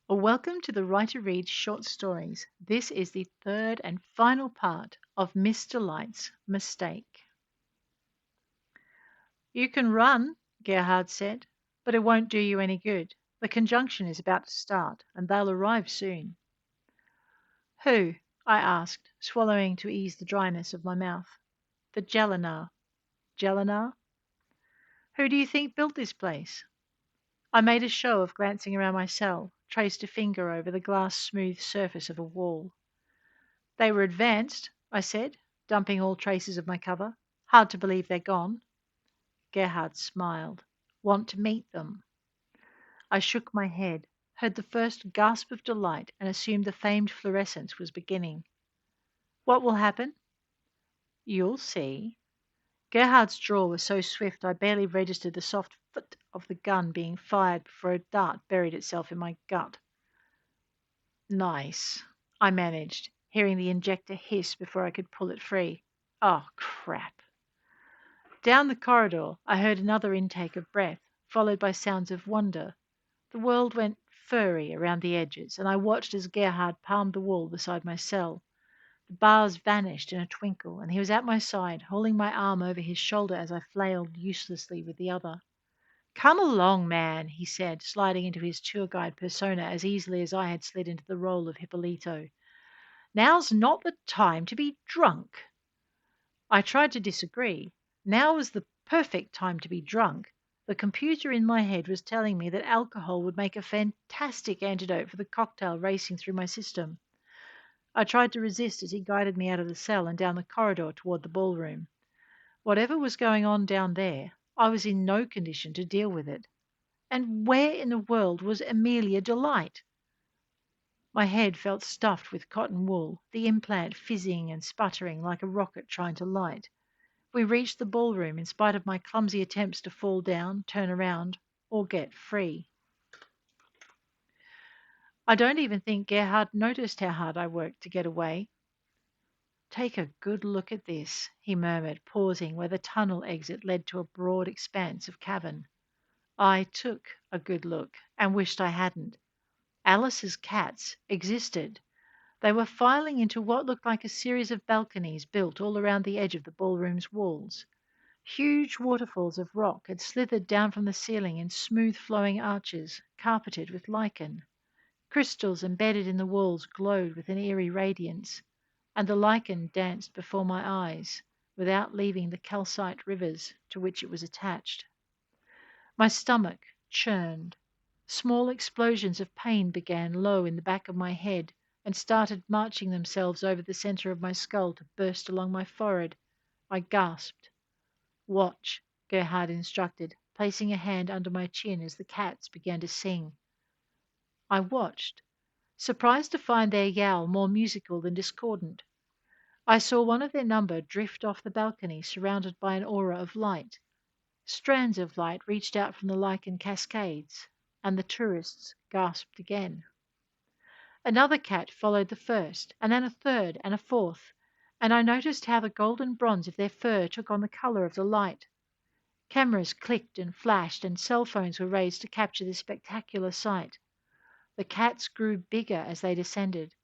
Welcome to the Writer Reads Short Stories. This is the third and final part of Mr. Light's Mistake. You can run, Gerhard said, but it won't do you any good. The conjunction is about to start, and they'll arrive soon. Who? I asked, swallowing to ease the dryness of my mouth. The Jelinar. Jelinar? Who do you think built this place? I made a show of glancing around my cell, traced a finger over the glass-smooth surface of a wall. They were advanced, I said, dumping all traces of my cover. Hard to believe they're gone. Gerhard smiled. Want to meet them? I shook my head, heard the first gasp of delight, and assumed the famed fluorescence was beginning. What will happen? You'll see. Gerhard's draw was so swift I barely registered the soft foot of the gun being fired before a dart buried itself in my gut. Nice, I managed, hearing the injector hiss before I could pull it free. Oh, crap. Down the corridor, I heard another intake of breath, followed by sounds of wonder. The world went furry around the edges, and I watched as Gerhard palmed the wall beside my cell. The bars vanished in a twinkle, and he was at my side, holding my arm over his shoulder as I flailed uselessly with the other. Come along, man, he said, sliding into his tour guide persona as easily as I had slid into the role of Hippolyto. Now's not the time to be drunk. I tried to disagree. Now was the perfect time to be drunk. The computer in my head was telling me that alcohol would make a fantastic antidote for the cocktail racing through my system. I tried to resist as he guided me out of the cell and down the corridor toward the ballroom. Whatever was going on down there, I was in no condition to deal with it. And where in the world was Amelia Delight? My head felt stuffed with cotton wool, the implant fizzing and sputtering like a rocket trying to light. We reached the ballroom in spite of my clumsy attempts to fall down, turn around, or get free. I don't even think Gerhard noticed how hard I worked to get away. Take a good look at this, he murmured, pausing where the tunnel exit led to a broad expanse of cavern. I took a good look and wished I hadn't. Alice's cats existed. They were filing into what looked like a series of balconies built all around the edge of the ballroom's walls. Huge waterfalls of rock had slithered down from the ceiling in smooth flowing arches, carpeted with lichen. Crystals embedded in the walls glowed with an eerie radiance, and the lichen danced before my eyes, without leaving the calcite rivers to which it was attached. My stomach churned. Small explosions of pain began low in the back of my head and started marching themselves over the center of my skull to burst along my forehead. I gasped. Watch, Gerhard instructed, placing a hand under my chin as the cats began to sing. I watched, surprised to find their yowl more musical than discordant. I saw one of their number drift off the balcony surrounded by an aura of light. Strands of light reached out from the lichen cascades, and the tourists gasped again. Another cat followed the first, and then a third and a fourth, and I noticed how the golden bronze of their fur took on the color of the light. Cameras clicked and flashed, and cell phones were raised to capture this spectacular sight. The cats grew bigger as they descended,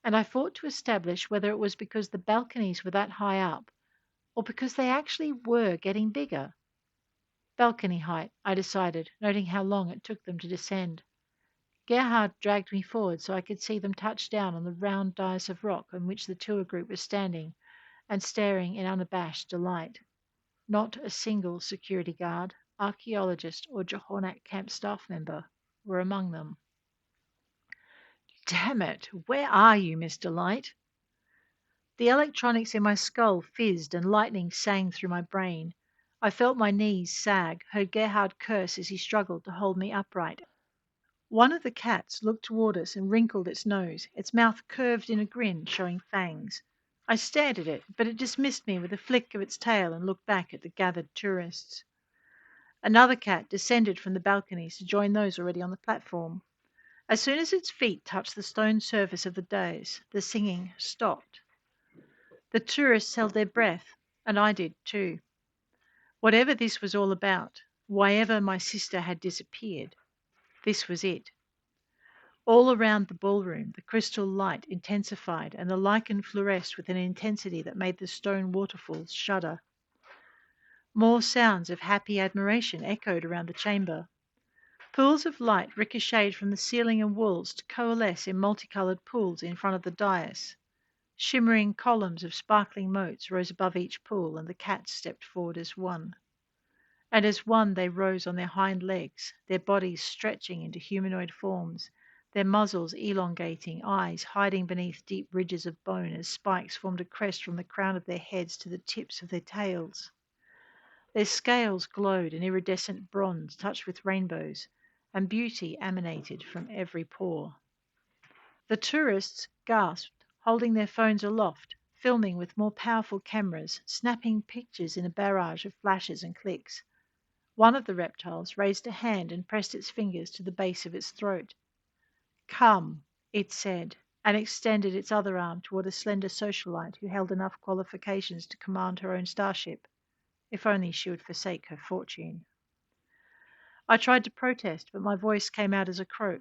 and I fought to establish whether it was because the balconies were that high up, or because they actually were getting bigger. Balcony height, I decided, noting how long it took them to descend. Gerhard dragged me forward so I could see them touch down on the round dais of rock on which the tour group was standing and staring in unabashed delight. Not a single security guard, archaeologist, or Johornak camp staff member were among them. Damn it, where are you, Mr. Light? The electronics in my skull fizzed and lightning sang through my brain. I felt my knees sag, heard Gerhard curse as he struggled to hold me upright. One of the cats looked toward us and wrinkled its nose, its mouth curved in a grin, showing fangs. I stared at it, but it dismissed me with a flick of its tail and looked back at the gathered tourists. Another cat descended from the balconies to join those already on the platform. As soon as its feet touched the stone surface of the dais, the singing stopped. The tourists held their breath, and I did too. Whatever this was all about, why ever my sister had disappeared, this was it. All around the ballroom, the crystal light intensified and the lichen fluoresced with an intensity that made the stone waterfalls shudder. More sounds of happy admiration echoed around the chamber. Pools of light ricocheted from the ceiling and walls to coalesce in multicolored pools in front of the dais. Shimmering columns of sparkling motes rose above each pool, and the cats stepped forward as one. And as one they rose on their hind legs, their bodies stretching into humanoid forms, their muzzles elongating, eyes hiding beneath deep ridges of bone as spikes formed a crest from the crown of their heads to the tips of their tails. Their scales glowed in iridescent bronze touched with rainbows, and beauty emanated from every pore. The tourists gasped, holding their phones aloft, filming with more powerful cameras, snapping pictures in a barrage of flashes and clicks. One of the reptiles raised a hand and pressed its fingers to the base of its throat. "Come," it said, and extended its other arm toward a slender socialite who held enough qualifications to command her own starship, if only she would forsake her fortune. I tried to protest, but my voice came out as a croak.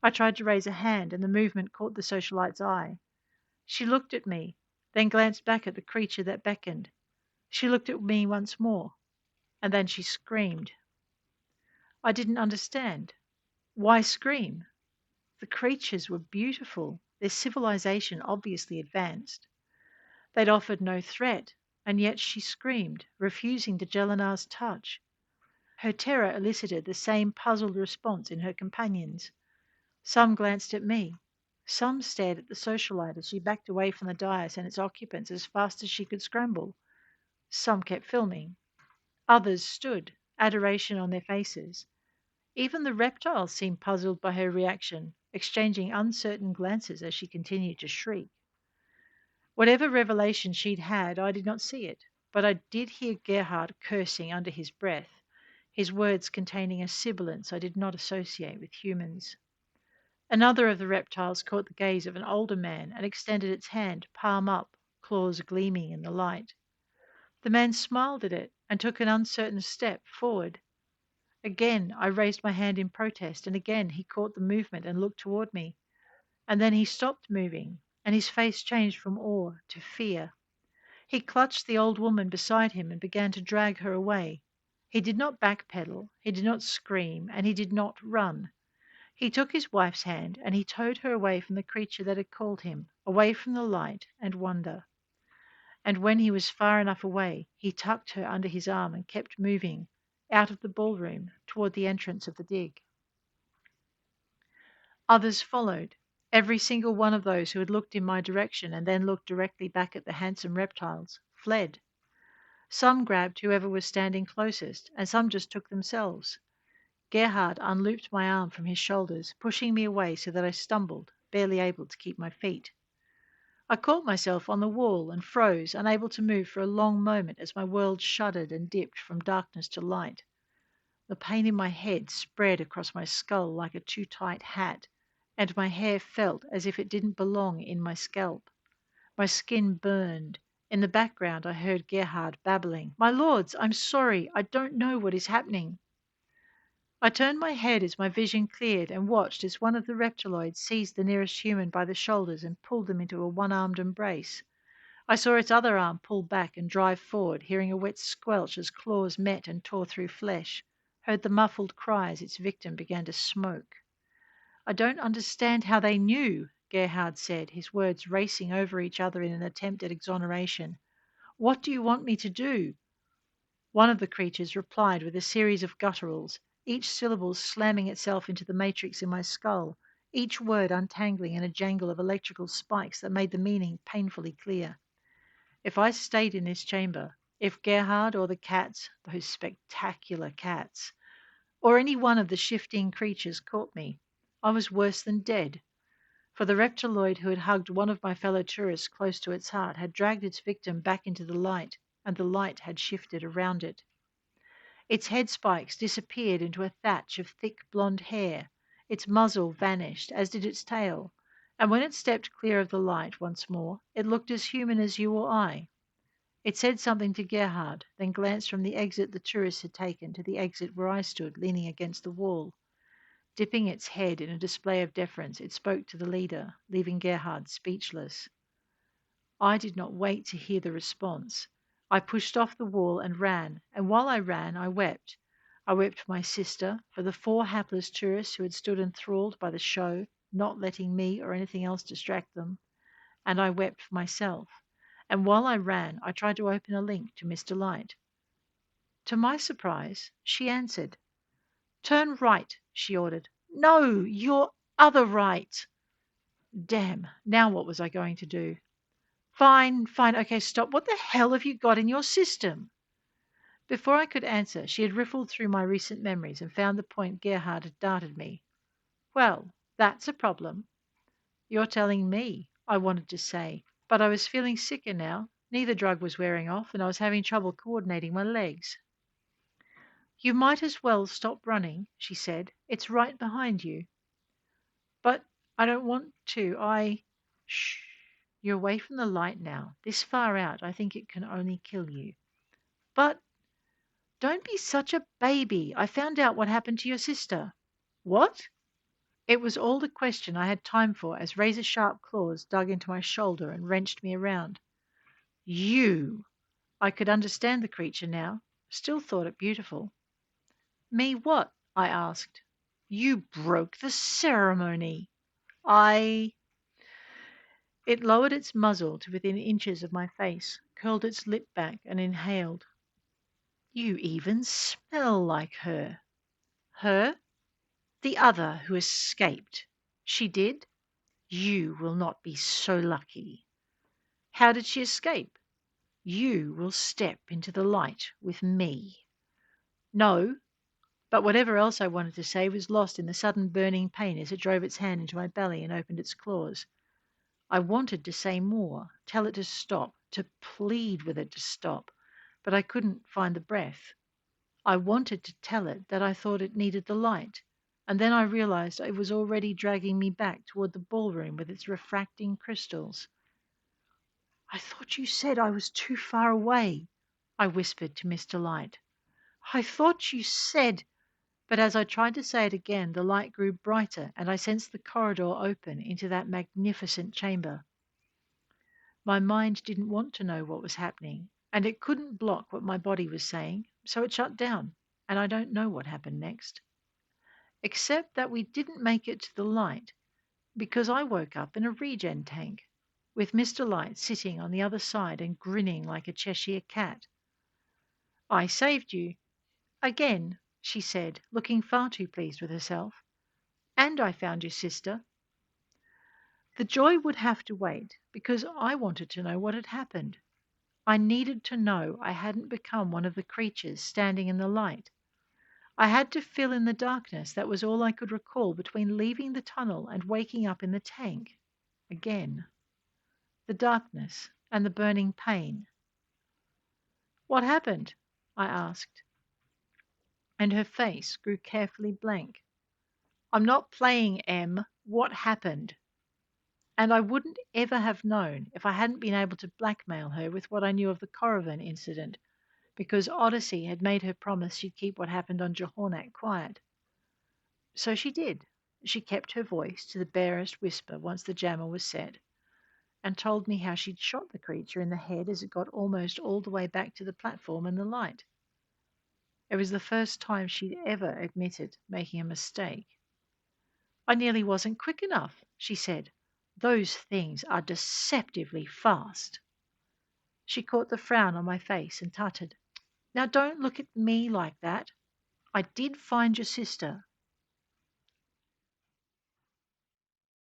I tried to raise a hand, and the movement caught the socialite's eye. She looked at me, then glanced back at the creature that beckoned. She looked at me once more, and then she screamed. I didn't understand. Why scream? The creatures were beautiful, their civilization obviously advanced. They'd offered no threat, and yet she screamed, refusing de Jelenar's touch. Her terror elicited the same puzzled response in her companions. Some glanced at me. Some stared at the socialite as she backed away from the dais and its occupants as fast as she could scramble. Some kept filming. Others stood, adoration on their faces. Even the reptiles seemed puzzled by her reaction, exchanging uncertain glances as she continued to shriek. Whatever revelation she'd had, I did not see it, but I did hear Gerhard cursing under his breath, his words containing a sibilance I did not associate with humans. Another of the reptiles caught the gaze of an older man and extended its hand, palm up, claws gleaming in the light. The man smiled at it and took an uncertain step forward. Again I raised my hand in protest, and again he caught the movement and looked toward me. And then he stopped moving, and his face changed from awe to fear. He clutched the old woman beside him and began to drag her away. He did not backpedal, he did not scream, and he did not run. He took his wife's hand and he towed her away from the creature that had called him, away from the light and wonder. And when he was far enough away, he tucked her under his arm and kept moving, out of the ballroom, toward the entrance of the dig. Others followed. Every single one of those who had looked in my direction and then looked directly back at the handsome reptiles fled. Some grabbed whoever was standing closest, and some just took themselves. Gerhard unlooped my arm from his shoulders, pushing me away so that I stumbled, barely able to keep my feet. I caught myself on the wall and froze, unable to move for a long moment as my world shuddered and dipped from darkness to light. The pain in my head spread across my skull like a too tight hat, and my hair felt as if it didn't belong in my scalp. My skin burned. In the background, I heard Gerhard babbling, "My lords, I'm sorry. I don't know what is happening." I turned my head as my vision cleared and watched as one of the reptiloids seized the nearest human by the shoulders and pulled them into a one-armed embrace. I saw its other arm pull back and drive forward, hearing a wet squelch as claws met and tore through flesh, heard the muffled cry as its victim began to smoke. "I don't understand how they knew," Gerhard said, his words racing over each other in an attempt at exoneration. "What do you want me to do?" One of the creatures replied with a series of gutturals, each syllable slamming itself into the matrix in my skull, each word untangling in a jangle of electrical spikes that made the meaning painfully clear. If I stayed in this chamber, if Gerhard or the cats, those spectacular cats, or any one of the shifting creatures caught me, I was worse than dead. For the reptiloid who had hugged one of my fellow tourists close to its heart had dragged its victim back into the light, and the light had shifted around it. Its head spikes disappeared into a thatch of thick blonde hair, its muzzle vanished, as did its tail, and when it stepped clear of the light once more, it looked as human as you or I. It said something to Gerhard, then glanced from the exit the tourists had taken to the exit where I stood leaning against the wall. Dipping its head in a display of deference, it spoke to the leader, leaving Gerhard speechless. I did not wait to hear the response. I pushed off the wall and ran, and while I ran, I wept. I wept for my sister, for the four hapless tourists who had stood enthralled by the show, not letting me or anything else distract them, and I wept for myself. And while I ran, I tried to open a link to Mr. Light. To my surprise, she answered. Turn right, she ordered. No, your other right. Damn, now what was I going to do? Fine, fine, okay, stop. What the hell have you got in your system? Before I could answer, she had riffled through my recent memories and found the point Gerhard had darted me. Well, that's a problem. You're telling me, I wanted to say, but I was feeling sicker now. Neither drug was wearing off, and I was having trouble coordinating my legs. You might as well stop running, she said. It's right behind you. But I don't want to. Shh. You're away from the light now. This far out, I think it can only kill you. But don't be such a baby. I found out what happened to your sister. What? It was all the question I had time for as razor sharp claws dug into my shoulder and wrenched me around. You! I could understand the creature now, still thought it beautiful. Me what? I asked. You broke the ceremony. I. It lowered its muzzle to within inches of my face, curled its lip back, and inhaled. You even smell like her. Her? The other who escaped. She did? You will not be so lucky. How did she escape? You will step into the light with me. No, but whatever else I wanted to say was lost in the sudden burning pain as it drove its hand into my belly and opened its claws. I wanted to say more, tell it to stop, to plead with it to stop, but I couldn't find the breath. I wanted to tell it that I thought it needed the light, and then I realized it was already dragging me back toward the ballroom with its refracting crystals. I thought you said I was too far away, I whispered to Mr. Light. I thought you said. But as I tried to say it again, the light grew brighter, and I sensed the corridor open into that magnificent chamber. My mind didn't want to know what was happening, and it couldn't block what my body was saying, so it shut down, and I don't know what happened next. Except that we didn't make it to the light, because I woke up in a regen tank, with Mr. Light sitting on the other side and grinning like a Cheshire cat. I saved you. Again, she said, looking far too pleased with herself. And I found your sister. The joy would have to wait, because I wanted to know what had happened. I needed to know I hadn't become one of the creatures standing in the light. I had to fill in the darkness that was all I could recall between leaving the tunnel and waking up in the tank. Again. The darkness and the burning pain. What happened? I asked, and her face grew carefully blank. I'm not playing, Em. What happened? And I wouldn't ever have known if I hadn't been able to blackmail her with what I knew of the caravan incident, because Odyssey had made her promise she'd keep what happened on Jehornak quiet. So she did. She kept her voice to the barest whisper once the jammer was set, and told me how she'd shot the creature in the head as it got almost all the way back to the platform and the light. It was the first time she'd ever admitted making a mistake. I nearly wasn't quick enough, she said. Those things are deceptively fast. She caught the frown on my face and tutted. Now don't look at me like that. I did find your sister,